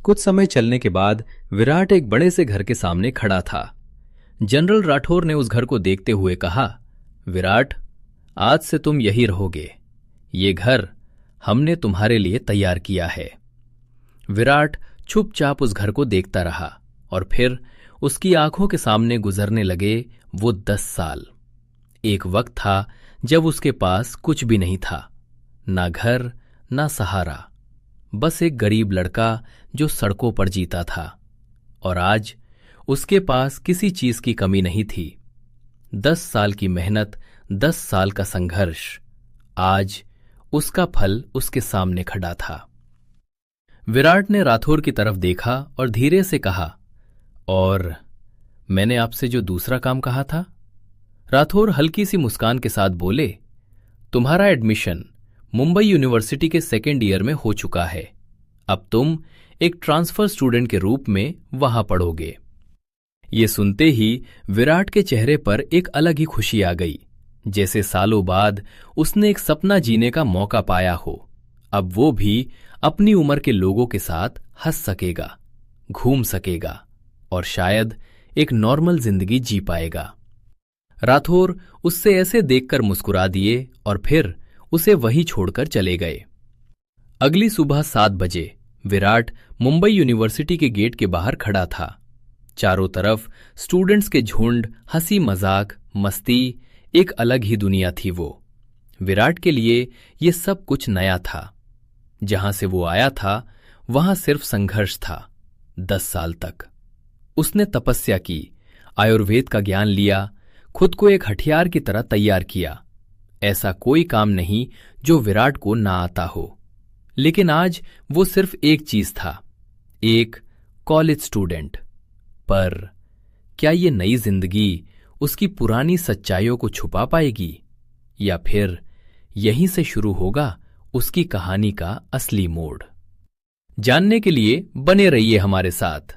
कुछ समय चलने के बाद विराट एक बड़े से घर के सामने खड़ा था। जनरल राठौर ने उस घर को देखते हुए कहा, विराट, आज से तुम यही रहोगे। ये घर हमने तुम्हारे लिए तैयार किया है। विराट चुपचाप उस घर को देखता रहा और फिर उसकी आंखों के सामने गुजरने लगे वो 10 साल। एक वक्त था जब उसके पास कुछ भी नहीं था, ना घर ना सहारा, बस एक गरीब लड़का जो सड़कों पर जीता था। और आज उसके पास किसी चीज की कमी नहीं थी। 10 साल की मेहनत, 10 साल का संघर्ष, आज उसका फल उसके सामने खड़ा था। विराट ने राठौर की तरफ देखा और धीरे से कहा, और मैंने आपसे जो दूसरा काम कहा था? राठौर हल्की सी मुस्कान के साथ बोले, तुम्हारा एडमिशन मुंबई यूनिवर्सिटी के 2nd ईयर में हो चुका है। अब तुम एक ट्रांसफर स्टूडेंट के रूप में वहां पढ़ोगे। ये सुनते ही विराट के चेहरे पर एक अलग ही खुशी आ गई, जैसे सालों बाद उसने एक सपना जीने का मौका पाया हो। अब वो भी अपनी उम्र के लोगों के साथ हंस सकेगा, घूम सकेगा और शायद एक नॉर्मल जिंदगी जी पाएगा। राठौर उससे ऐसे देखकर मुस्कुरा दिए और फिर उसे वहीं छोड़कर चले गए। अगली सुबह 7 बजे विराट मुंबई यूनिवर्सिटी के गेट के बाहर खड़ा था। चारों तरफ स्टूडेंट्स के झुंड, हंसी मजाक, मस्ती, एक अलग ही दुनिया थी वो। विराट के लिए ये सब कुछ नया था। जहां से वो आया था वहां सिर्फ संघर्ष था। 10 साल तक उसने तपस्या की, आयुर्वेद का ज्ञान लिया, खुद को एक हथियार की तरह तैयार किया। ऐसा कोई काम नहीं जो विराट को ना आता हो। लेकिन आज वो सिर्फ एक चीज था, एक कॉलेज स्टूडेंट। पर क्या ये नई जिंदगी उसकी पुरानी सच्चाइयों को छुपा पाएगी, या फिर यहीं से शुरू होगा उसकी कहानी का असली मोड़? जानने के लिए बने रहिए हमारे साथ।